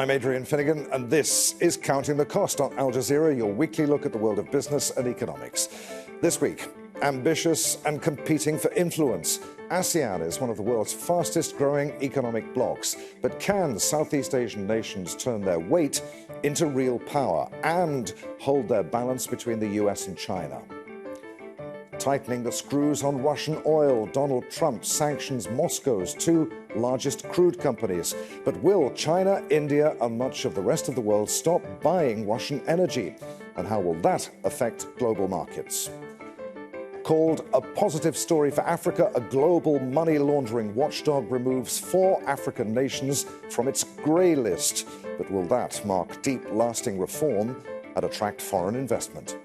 I'm Adrian Finnegan, and this is Counting the Cost on Al Jazeera, your weekly look at the world of business and economics. This week, ambitious and competing for influence. ASEAN is one of the world's fastest growing economic blocs. But can Southeast Asian nations turn their weight into real power and hold their balance between the US and China? Tightening the screws on Russian oil, Donald Trump sanctions Moscow's two largest crude companies. But will China, India, and much of the rest of the world stop buying Russian energy? And how will that affect global markets? Called a positive story for Africa, a global money laundering watchdog removes 4 African nations from its grey list. But will that mark deep, lasting reform and attract foreign investment?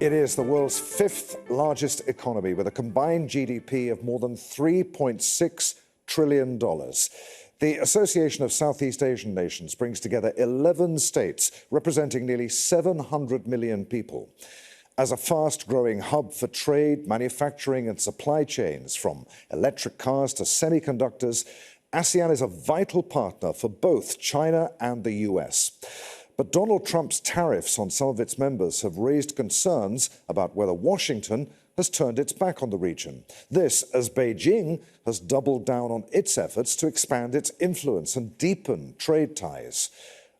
It is the world's 5th largest economy with a combined GDP of more than $3.6 trillion. The Association of Southeast Asian Nations brings together 11 states representing nearly 700 million people. As a fast-growing hub for trade, manufacturing and supply chains, from electric cars to semiconductors, ASEAN is a vital partner for both China and the US. But Donald Trump's tariffs on some of its members have raised concerns about whether Washington has turned its back on the region. This as Beijing has doubled down on its efforts to expand its influence and deepen trade ties.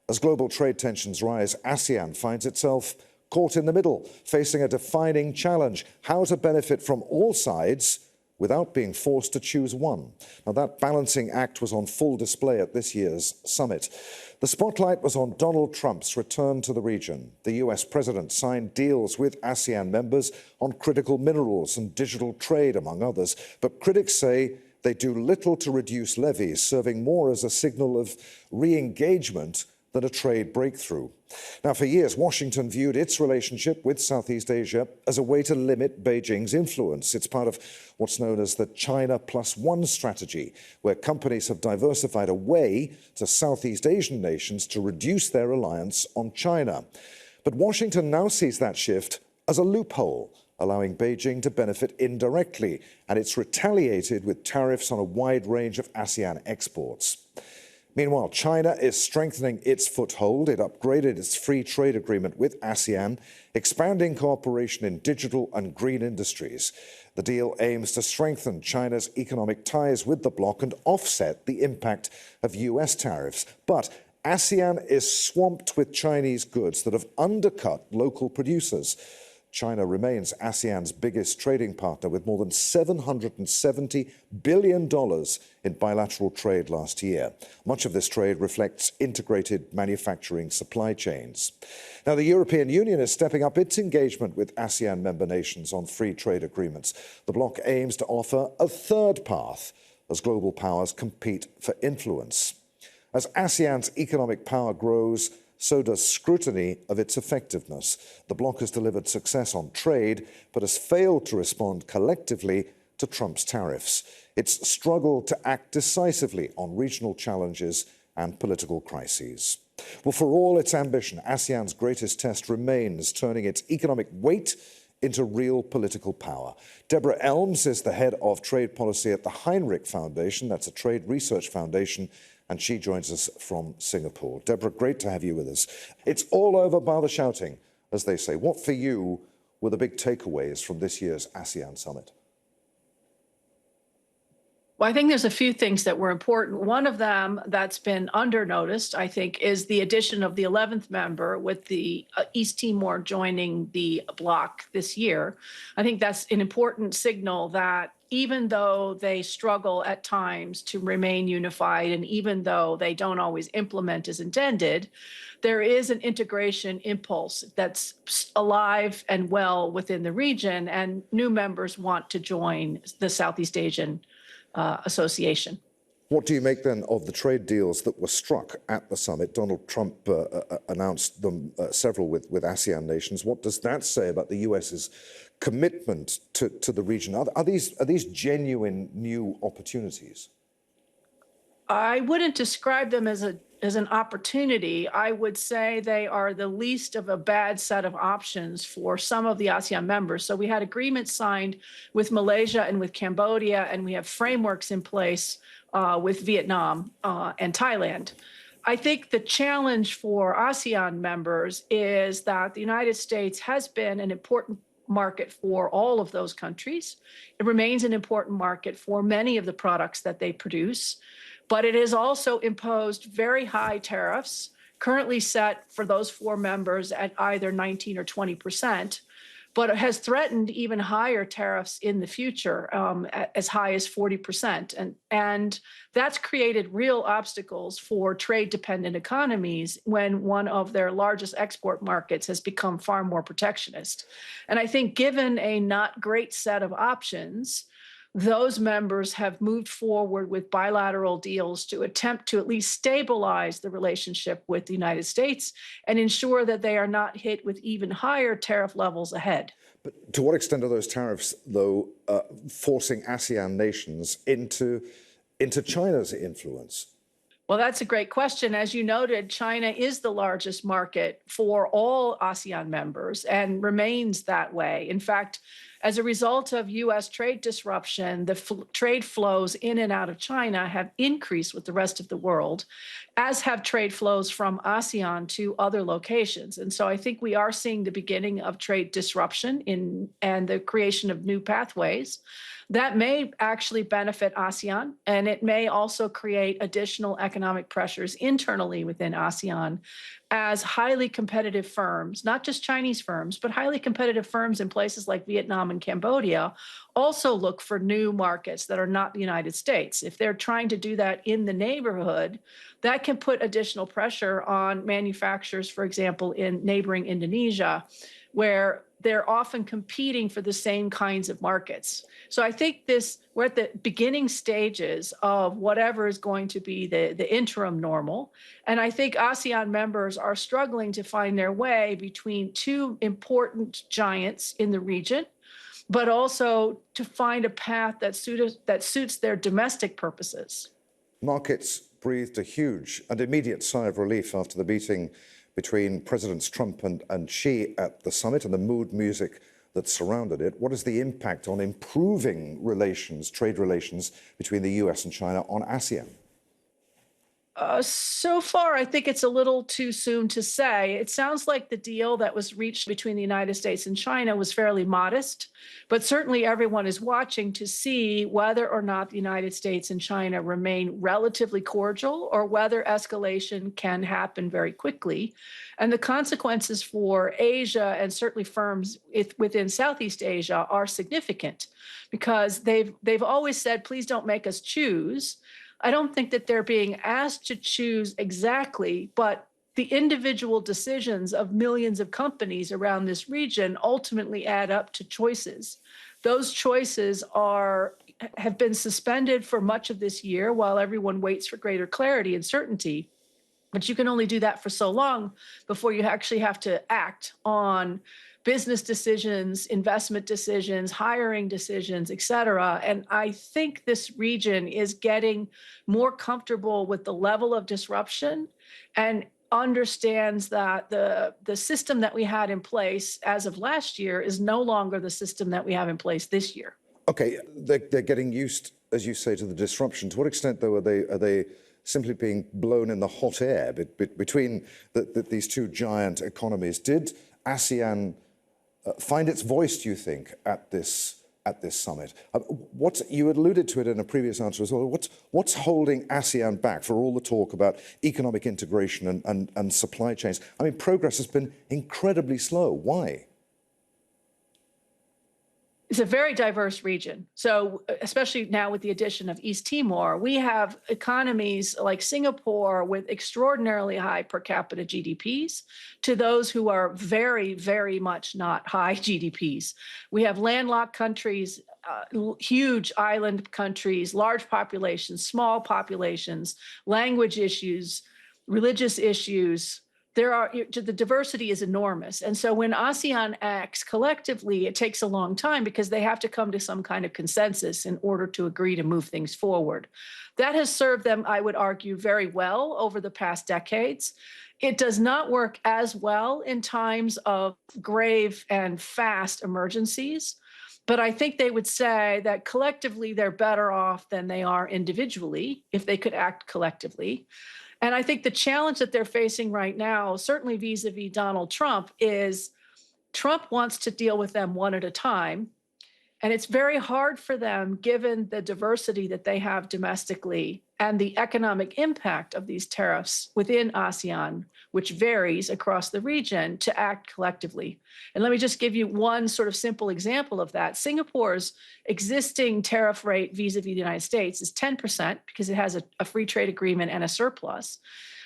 As global trade tensions rise, ASEAN finds itself caught in the middle, facing a defining challenge: how to benefit from all sides without being forced to choose one. Now, that balancing act was on full display at this year's summit. The spotlight was on Donald Trump's return to the region. The US president signed deals with ASEAN members on critical minerals and digital trade, among others. But critics say they do little to reduce levies, serving more as a signal of re-engagement than a trade breakthrough. Now, for years, Washington viewed its relationship with Southeast Asia as a way to limit Beijing's influence. It's part of what's known as the China Plus One strategy, where companies have diversified away to Southeast Asian nations to reduce their reliance on China. But Washington now sees that shift as a loophole, allowing Beijing to benefit indirectly, and it's retaliated with tariffs on a wide range of ASEAN exports. Meanwhile, China is strengthening its foothold. It upgraded its free trade agreement with ASEAN, expanding cooperation in digital and green industries. The deal aims to strengthen China's economic ties with the bloc and offset the impact of US tariffs. But ASEAN is swamped with Chinese goods that have undercut local producers. China remains ASEAN's biggest trading partner, with more than $770 billion in bilateral trade last year. Much of this trade reflects integrated manufacturing supply chains. Now, the European Union is stepping up its engagement with ASEAN member nations on free trade agreements. The bloc aims to offer a third path as global powers compete for influence. As ASEAN's economic power grows, so does scrutiny of its effectiveness. The bloc has delivered success on trade, but has failed to respond collectively to Trump's tariffs. It's struggled to act decisively on regional challenges and political crises. Well, for all its ambition, ASEAN's greatest test remains turning its economic weight into real political power. Deborah Elms is the head of trade policy at the Heinrich Foundation. That's a trade research foundation, and she joins us from Singapore. Deborah, great to have you with us. It's all over bar the shouting, as they say. What for you were the big takeaways from this year's ASEAN summit? Well, I think there's a few things that were important. One of them that's been under-noticed, I think, is the addition of the 11th member, with the East Timor joining the bloc this year. I think that's an important signal that even though they struggle at times to remain unified, and even though they don't always implement as intended, there is an integration impulse that's alive and well within the region, and new members want to join the Southeast Asian Association. What do you make then of the trade deals that were struck at the summit? Donald Trump announced them, several with ASEAN nations. What does that say about the US's commitment to the region? Are these genuine new opportunities? I wouldn't describe them as as an opportunity, I would say they are the least of a bad set of options for some of the ASEAN members. So we had agreements signed with Malaysia and with Cambodia, and we have frameworks in place with Vietnam and Thailand. I think the challenge for ASEAN members is that the United States has been an important market for all of those countries. It remains an important market for many of the products that they produce, but it has also imposed very high tariffs, currently set for those four members at either 19 or 20%, but it has threatened even higher tariffs in the future, as high as 40%. And that's created real obstacles for trade-dependent economies when one of their largest export markets has become far more protectionist. And I think given a not great set of options, those members have moved forward with bilateral deals to attempt to at least stabilize the relationship with the United States and ensure that they are not hit with even higher tariff levels ahead. But to what extent are those tariffs, though, forcing ASEAN nations into China's influence? Well, that's a great question. As you noted, China is the largest market for all ASEAN members and remains that way. In fact, as a result of U.S. trade disruption, the trade flows in and out of China have increased with the rest of the world, as have trade flows from ASEAN to other locations. And so I think we are seeing the beginning of trade disruption and the creation of new pathways. That may actually benefit ASEAN, and it may also create additional economic pressures internally within ASEAN as highly competitive firms, not just Chinese firms, but highly competitive firms in places like Vietnam and Cambodia also look for new markets that are not the United States. If they're trying to do that in the neighborhood, that can put additional pressure on manufacturers, for example, in neighboring Indonesia, where they're often competing for the same kinds of markets. So I think we're at the beginning stages of whatever is going to be the interim normal. And I think ASEAN members are struggling to find their way between two important giants in the region, but also to find a path that suits their domestic purposes. Markets breathed a huge and immediate sigh of relief after the meeting between Presidents Trump and Xi at the summit and the mood music that surrounded it. What is the impact on improving relations, trade relations between the US and China on ASEAN? So far, I think it's a little too soon to say. It sounds like the deal that was reached between the United States and China was fairly modest, but certainly everyone is watching to see whether or not the United States and China remain relatively cordial or whether escalation can happen very quickly. And the consequences for Asia and certainly firms within Southeast Asia are significant because they've always said, please don't make us choose. I don't think that they're being asked to choose exactly, but the individual decisions of millions of companies around this region ultimately add up to choices. Those choices have been suspended for much of this year while everyone waits for greater clarity and certainty. But you can only do that for so long before you actually have to act on business decisions, investment decisions, hiring decisions, et cetera. And I think this region is getting more comfortable with the level of disruption and understands that the system that we had in place as of last year is no longer the system that we have in place this year. Okay, they're getting used, as you say, to the disruption. To what extent, though, are they simply being blown in the hot air between these two giant economies? Did ASEAN find its voice, do you think, at this summit? You alluded to it in a previous answer as well. What's holding ASEAN back for all the talk about economic integration and supply chains? I mean, progress has been incredibly slow. Why? It's a very diverse region. So especially now with the addition of East Timor, we have economies like Singapore with extraordinarily high per capita GDPs to those who are very, very much not high GDPs. We have landlocked countries, huge island countries, large populations, small populations, language issues, religious issues, the diversity is enormous. And so when ASEAN acts collectively, it takes a long time because they have to come to some kind of consensus in order to agree to move things forward. That has served them, I would argue, very well over the past decades. It does not work as well in times of grave and fast emergencies. But I think they would say that collectively they're better off than they are individually if they could act collectively. And I think the challenge that they're facing right now, certainly vis-a-vis Donald Trump, is Trump wants to deal with them one at a time. And it's very hard for them, given the diversity that they have domestically and the economic impact of these tariffs within ASEAN, which varies across the region, to act collectively. And let me just give you one sort of simple example of that. Singapore's existing tariff rate vis-a-vis the United States is 10% because it has a free trade agreement and a surplus,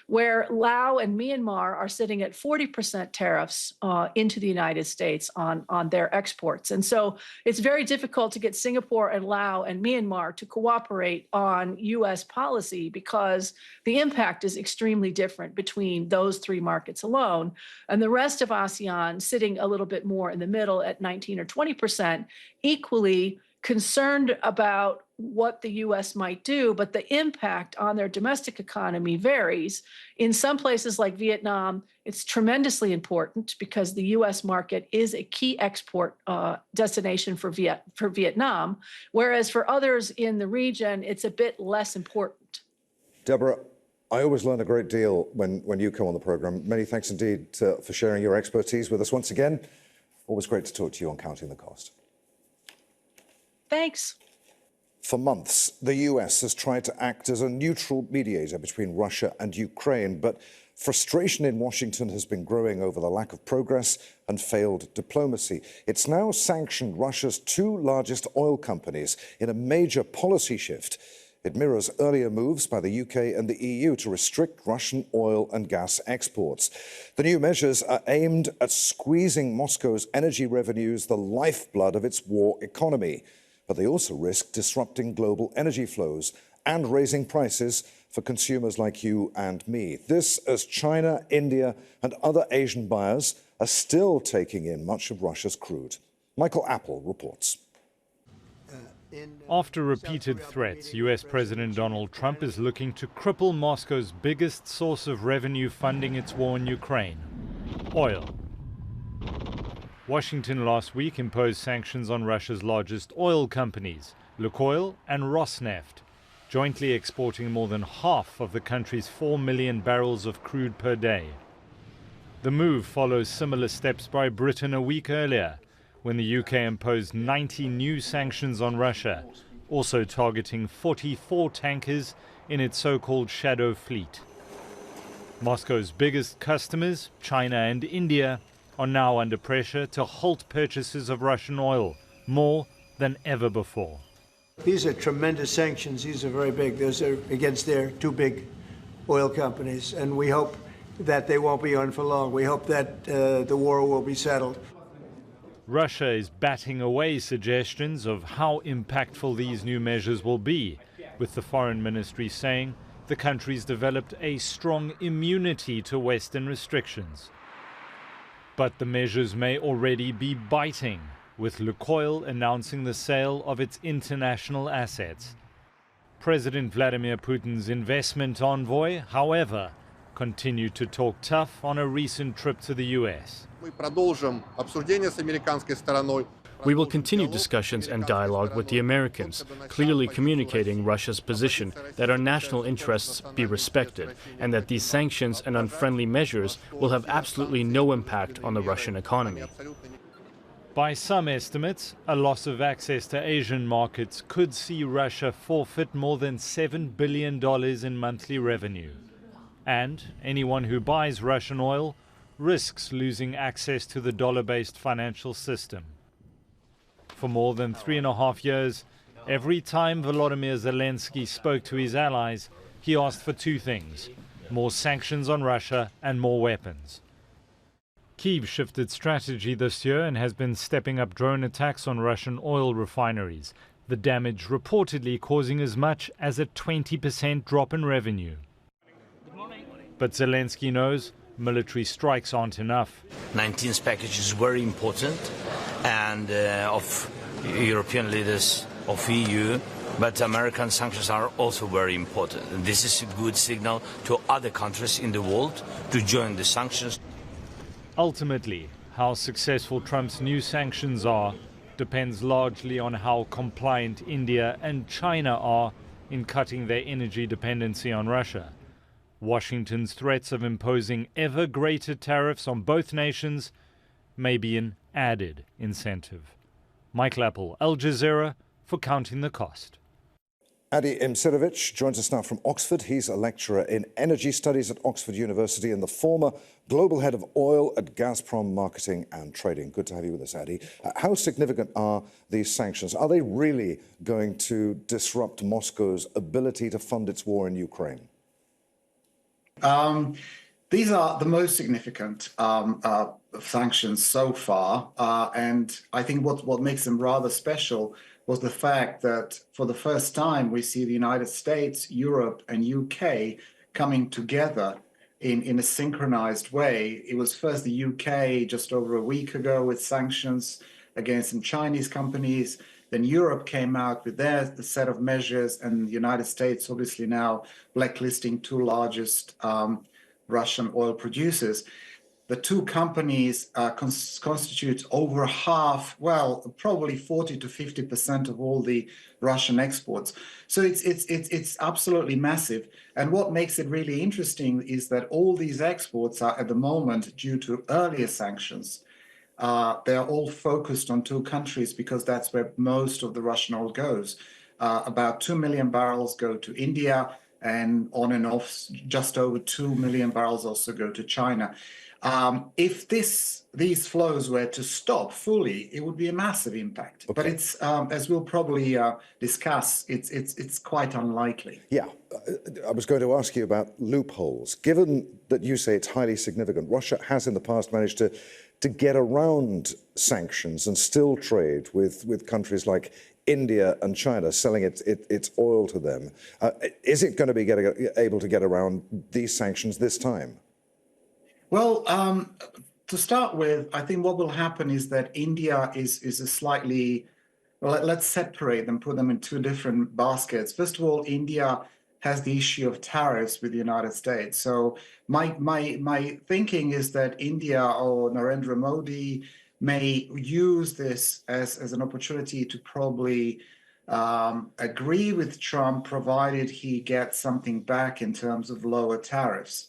where Laos and Myanmar are sitting at 40% tariffs into the United States on their exports. And so it's very difficult to get Singapore and Laos and Myanmar to cooperate on U.S. policy because the impact is extremely different between those three markets alone. And the rest of ASEAN sitting a little bit more in the middle at 19 or 20%, equally concerned about what the U.S. might do, but the impact on their domestic economy varies. In some places like Vietnam, it's tremendously important because the U.S. market is a key export destination for Vietnam, whereas for others in the region, it's a bit less important. Deborah, I always learn a great deal when you come on the program. Many thanks indeed for sharing your expertise with us once again. Always great to talk to you on Counting the Cost. Thanks. For months, the US has tried to act as a neutral mediator between Russia and Ukraine, but frustration in Washington has been growing over the lack of progress and failed diplomacy. It's now sanctioned Russia's two largest oil companies in a major policy shift. It mirrors earlier moves by the UK and the EU to restrict Russian oil and gas exports. The new measures are aimed at squeezing Moscow's energy revenues, the lifeblood of its war economy. But they also risk disrupting global energy flows and raising prices for consumers like you and me. This as China, India, and other Asian buyers are still taking in much of Russia's crude. Michael Apple reports. After repeated threats, US President Donald Trump is looking to cripple Moscow's biggest source of revenue funding its war in Ukraine: oil. Washington last week imposed sanctions on Russia's largest oil companies, Lukoil and Rosneft, jointly exporting more than half of the country's 4 million barrels of crude per day. The move follows similar steps by Britain a week earlier, when the UK imposed 90 new sanctions on Russia, also targeting 44 tankers in its so-called shadow fleet. Moscow's biggest customers, China and India, are now under pressure to halt purchases of Russian oil, more than ever before. These are tremendous sanctions. These are very big. Those are against their two big oil companies, and we hope that they won't be on for long. We hope that the war will be settled. Russia is batting away suggestions of how impactful these new measures will be, with the foreign ministry saying the country's developed a strong immunity to Western restrictions. But the measures may already be biting, with Lukoil announcing the sale of its international assets. President Vladimir Putin's investment envoy, however, continued to talk tough on a recent trip to the US. We will continue discussions and dialogue with the Americans, clearly communicating Russia's position that our national interests be respected and that these sanctions and unfriendly measures will have absolutely no impact on the Russian economy. By some estimates, a loss of access to Asian markets could see Russia forfeit more than $7 billion in monthly revenue. And anyone who buys Russian oil risks losing access to the dollar-based financial system. For more than 3.5 years, every time Volodymyr Zelensky spoke to his allies, he asked for two things: more sanctions on Russia and more weapons. Kyiv shifted strategy this year and has been stepping up drone attacks on Russian oil refineries, the damage reportedly causing as much as a 20% drop in revenue. But Zelensky knows military strikes aren't enough. 19th package is very important, and of European leaders, of EU, but American sanctions are also very important. And this is a good signal to other countries in the world to join the sanctions. Ultimately, how successful Trump's new sanctions are depends largely on how compliant India and China are in cutting their energy dependency on Russia. Washington's threats of imposing ever greater tariffs on both nations may be an added incentive. Mike Lappel, Al Jazeera, for Counting the Cost. Adi Imsirovic joins us now from Oxford. He's a lecturer in energy studies at Oxford University and the former global head of oil at Gazprom Marketing and Trading. Good to have you with us, Adi. How significant are these sanctions? Are they really going to disrupt Moscow's ability to fund its war in Ukraine? These are the most significant sanctions so far, and I think what makes them rather special was the fact that for the first time we see the United States, Europe, and UK coming together in a synchronized way. It was first the UK just over a week ago with sanctions against some Chinese companies. Then Europe came out with their set of measures, and the United States obviously now blacklisting two largest Russian oil producers. The two companies constitute over half, well, probably 40 to 50% of all the Russian exports. So it's absolutely massive. And what makes it really interesting is that all these exports are at the moment due to earlier sanctions. They are all focused on two countries because that's where most of the Russian oil goes. About 2 million barrels go to India, and on and off, just over 2 million barrels also go to China. If these flows were to stop fully, it would be a massive impact. Okay. But it's, as we'll probably discuss, it's quite unlikely. Yeah, I was going to ask you about loopholes. Given that you say it's highly significant, Russia has in the past managed to get around sanctions and still trade with countries like India and China, selling its oil to them. Is it going to be able to get around these sanctions this time? Well, to start with, I think what will happen is that India is a slightly, well, let's separate them, put them in two different baskets. First of all, India has the issue of tariffs with the United States. So my thinking is that India or Narendra Modi may use this as an opportunity to probably agree with Trump, provided he gets something back in terms of lower tariffs.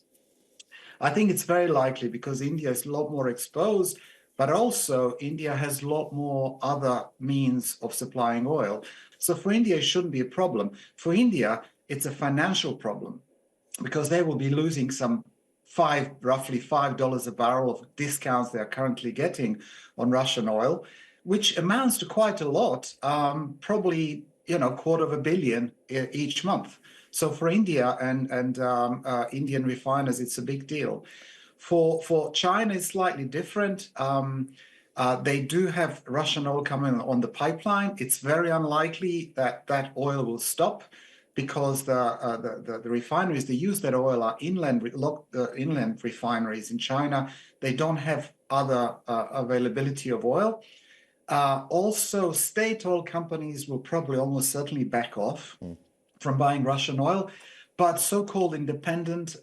I think it's very likely because India is a lot more exposed, but also India has a lot more other means of supplying oil. So for India, it shouldn't be a problem. For India, it's a financial problem because they will be losing some roughly $5 a barrel of discounts they're currently getting on Russian oil, which amounts to quite a lot, probably, $250 million each month. So for India and Indian refiners, it's a big deal. For China, it's slightly different. They do have Russian oil coming on the pipeline. It's very unlikely that oil will stop because the refineries that use that oil are inland refineries in China. They don't have other availability of oil. Also, state oil companies will probably almost certainly back off from buying Russian oil, but so-called independent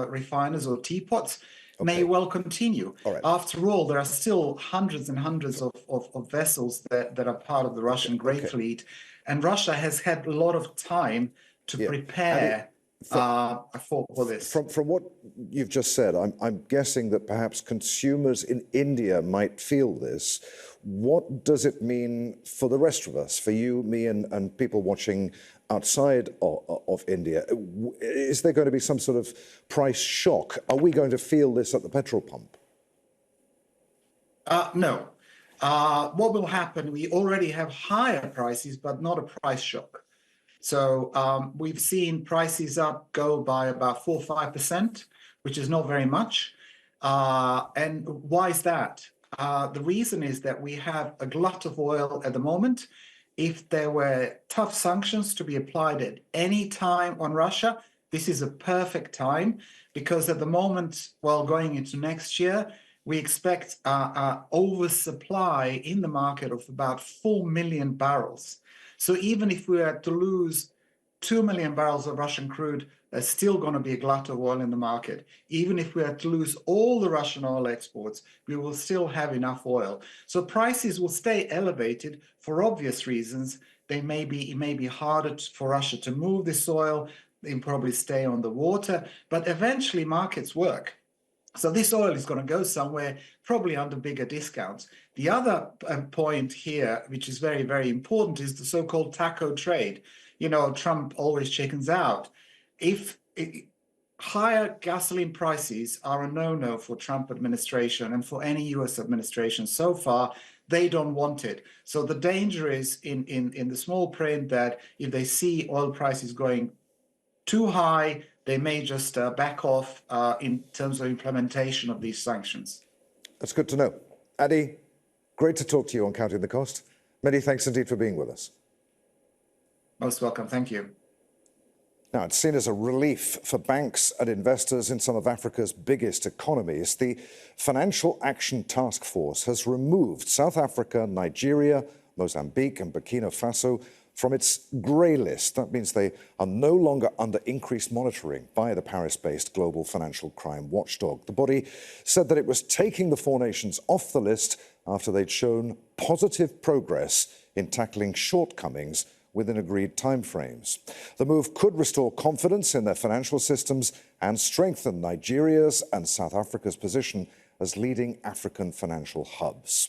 refiners or teapots may well continue. All right. After all, there are still hundreds and hundreds of vessels that are part of the Russian Grey Fleet, and Russia has had a lot of time to prepare for this. From what you've just said, I'm guessing that perhaps consumers in India might feel this. What does it mean for the rest of us, for you, me, and people watching outside of India? Is there going to be some sort of price shock? Are we going to feel this at the petrol pump? No. What will happen, we already have higher prices, but not a price shock. So we've seen prices go by about 4 or 5%, which is not very much. And why is that? The reason is that we have a glut of oil at the moment. If there were tough sanctions to be applied at any time on Russia, this is a perfect time because at the moment, well, going into next year, we expect oversupply in the market of about 4 million barrels. So even if we are to lose 2 million barrels of Russian crude, there's still going to be a glut of oil in the market. Even if we are to lose all the Russian oil exports, we will still have enough oil. So prices will stay elevated for obvious reasons. It may be harder for Russia to move this oil. They probably stay on the water, but eventually markets work. So this oil is going to go somewhere, probably under bigger discounts. The other point here, which is very, very important, is the so-called taco trade. You know, Trump always chickens out. Higher gasoline prices are a no-no for Trump administration and for any US administration so far. They don't want it. So the danger is in the small print that if they see oil prices going too high, they may just back off in terms of implementation of these sanctions. That's good to know. Adi, great to talk to you on Counting the Cost. Many thanks indeed for being with us. Most welcome. Thank you. Now, it's seen as a relief for banks and investors in some of Africa's biggest economies. The Financial Action Task Force has removed South Africa, Nigeria, Mozambique and Burkina Faso from its grey list. That means they are no longer under increased monitoring by the Paris-based global financial crime watchdog. The body said that it was taking the four nations off the list after they'd shown positive progress in tackling shortcomings within agreed timeframes. The move could restore confidence in their financial systems and strengthen Nigeria's and South Africa's position as leading African financial hubs.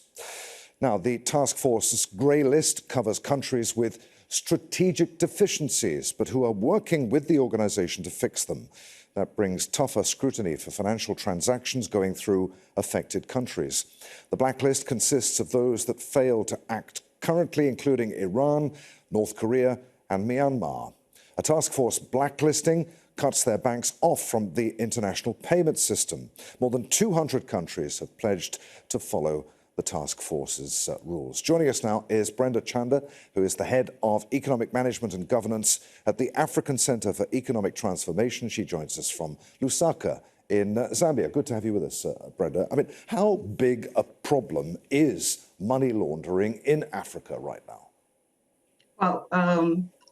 Now, the task force's grey list covers countries with strategic deficiencies, but who are working with the organization to fix them. That brings tougher scrutiny for financial transactions going through affected countries. The blacklist consists of those that fail to act currently, including Iran, North Korea and Myanmar. A task force blacklisting cuts their banks off from the international payment system. More than 200 countries have pledged to follow the task force's rules. Joining us now is Brenda Chanda, who is the head of economic management and governance at the African Center for Economic Transformation. She joins us from Lusaka in Zambia. Good to have you with us, Brenda. I mean, how big a problem is money laundering in Africa right now? Well,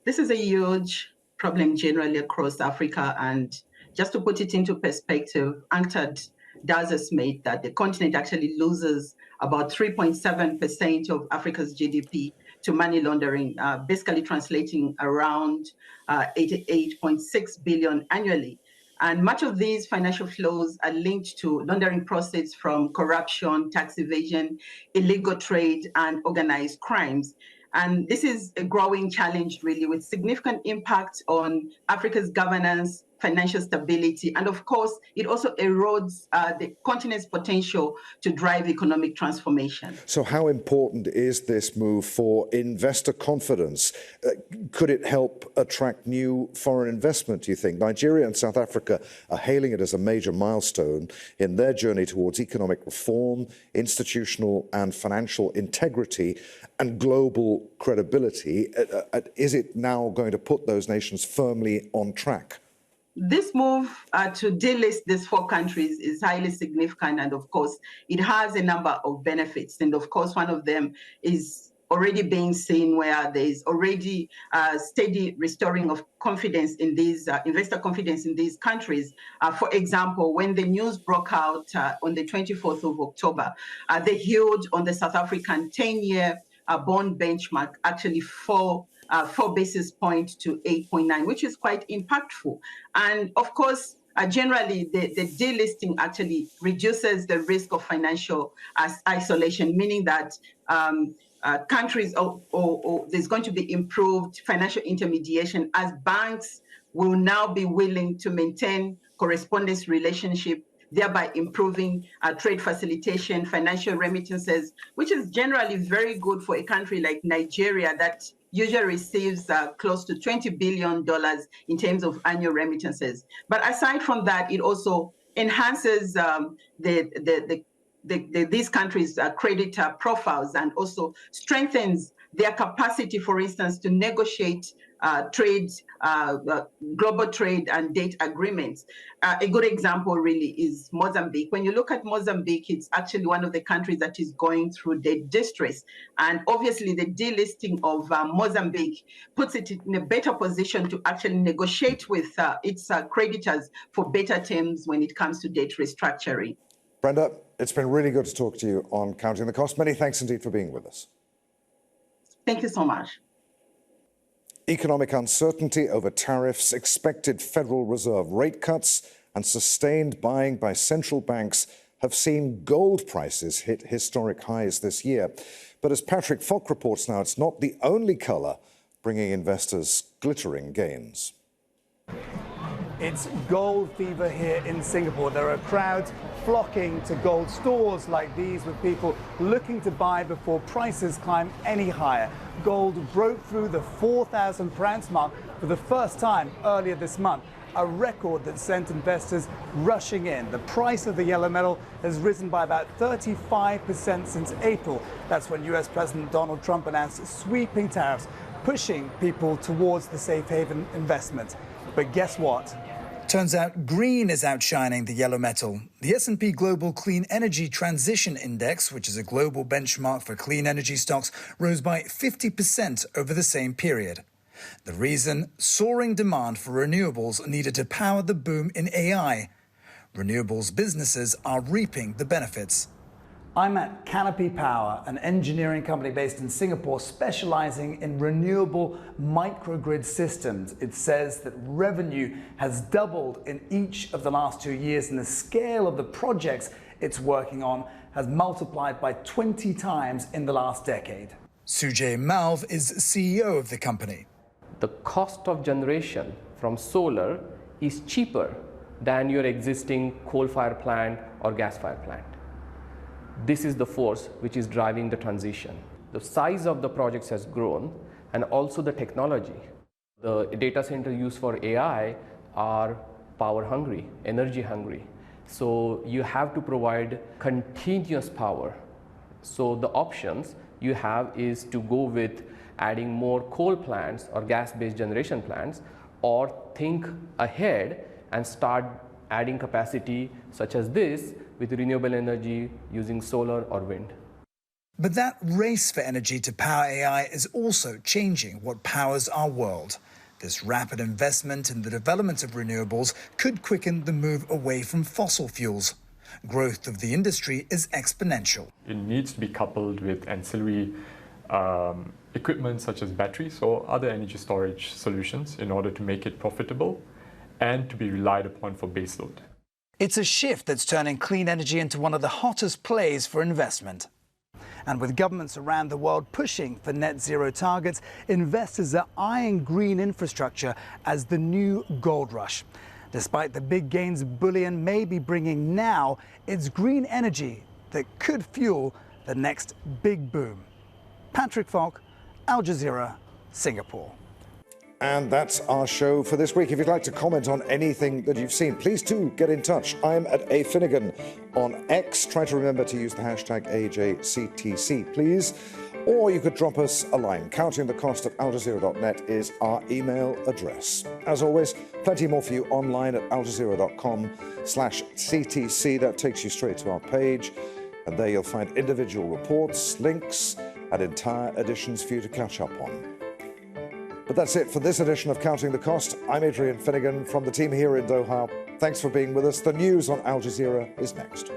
this is a huge problem generally across Africa. And just to put it into perspective, UNCTAD does estimate that the continent actually loses about 3.7% of Africa's GDP to money laundering, basically translating around 88.6 billion annually. And much of these financial flows are linked to laundering proceeds from corruption, tax evasion, illegal trade, and organized crimes. And this is a growing challenge, really, with significant impact on Africa's governance, financial stability, and of course, it also erodes the continent's potential to drive economic transformation. So how important is this move for investor confidence? Could it help attract new foreign investment, do you think? Nigeria and South Africa are hailing it as a major milestone in their journey towards economic reform, institutional and financial integrity, and global credibility. Is it now going to put those nations firmly on track? This move to delist these four countries is highly significant, and of course, it has a number of benefits. And of course, one of them is already being seen where there is already steady restoring of confidence in these, investor confidence in these countries. For example, when the news broke out on the 24th of October, the yield on the South African 10-year bond benchmark actually 4 basis points to 8.9, which is quite impactful. And of course, generally, the delisting actually reduces the risk of financial isolation, meaning that countries or there's going to be improved financial intermediation as banks will now be willing to maintain correspondence relationship, thereby improving trade facilitation, financial remittances, which is generally very good for a country like Nigeria that usually receives close to $20 billion in terms of annual remittances. But aside from that, it also enhances these countries' credit profiles and also strengthens their capacity, for instance, to negotiate global trade and date agreements. A good example really is Mozambique. When you look at Mozambique, it's actually one of the countries that is going through debt distress. And obviously the delisting of Mozambique puts it in a better position to actually negotiate with its creditors for better terms when it comes to debt restructuring. Brenda, it's been really good to talk to you on Counting the Cost. Many thanks indeed for being with us. Thank you so much. Economic uncertainty over tariffs, expected Federal Reserve rate cuts, and sustained buying by central banks have seen gold prices hit historic highs this year. But as Patrick Falk reports now, it's not the only colour bringing investors glittering gains. It's gold fever here in Singapore. There are crowds flocking to gold stores like these with people looking to buy before prices climb any higher. Gold broke through the 4,000 per ounce mark for the first time earlier this month, a record that sent investors rushing in. The price of the yellow metal has risen by about 35% since April. That's when US President Donald Trump announced sweeping tariffs, pushing people towards the safe haven investment. But guess what? Turns out green is outshining the yellow metal. The S&P Global Clean Energy Transition Index, which is a global benchmark for clean energy stocks, rose by 50% over the same period. The reason? Soaring demand for renewables needed to power the boom in AI. Renewables businesses are reaping the benefits. I'm at Canopy Power, an engineering company based in Singapore specializing in renewable microgrid systems. It says that revenue has doubled in each of the last 2 years, and the scale of the projects it's working on has multiplied by 20 times in the last decade. Sujay Malv is CEO of the company. The cost of generation from solar is cheaper than your existing coal-fired plant or gas-fired plant. This is the force which is driving the transition. The size of the projects has grown, and also the technology. The data center used for AI are power hungry, energy hungry. So you have to provide continuous power. So the options you have is to go with adding more coal plants or gas-based generation plants, or think ahead and start adding capacity such as this with renewable energy using solar or wind. But that race for energy to power AI is also changing what powers our world. This rapid investment in the development of renewables could quicken the move away from fossil fuels. Growth of the industry is exponential. It needs to be coupled with ancillary equipment such as batteries or other energy storage solutions in order to make it profitable and to be relied upon for baseload. It's a shift that's turning clean energy into one of the hottest plays for investment. And with governments around the world pushing for net zero targets, investors are eyeing green infrastructure as the new gold rush. Despite the big gains bullion may be bringing now, it's green energy that could fuel the next big boom. Patrick Falk, Al Jazeera, Singapore. And that's our show for this week. If you'd like to comment on anything that you've seen, please do get in touch. I'm at A Finnegan on X. Try to remember to use the hashtag AJCTC, please. Or you could drop us a line. Countingthecost@aljazeera.net is our email address. As always, plenty more for you online at aljazeera.com/CTC. That takes you straight to our page. And there you'll find individual reports, links, and entire editions for you to catch up on. But that's it for this edition of Counting the Cost. I'm Adrian Finnegan from the team here in Doha. Thanks for being with us. The news on Al Jazeera is next.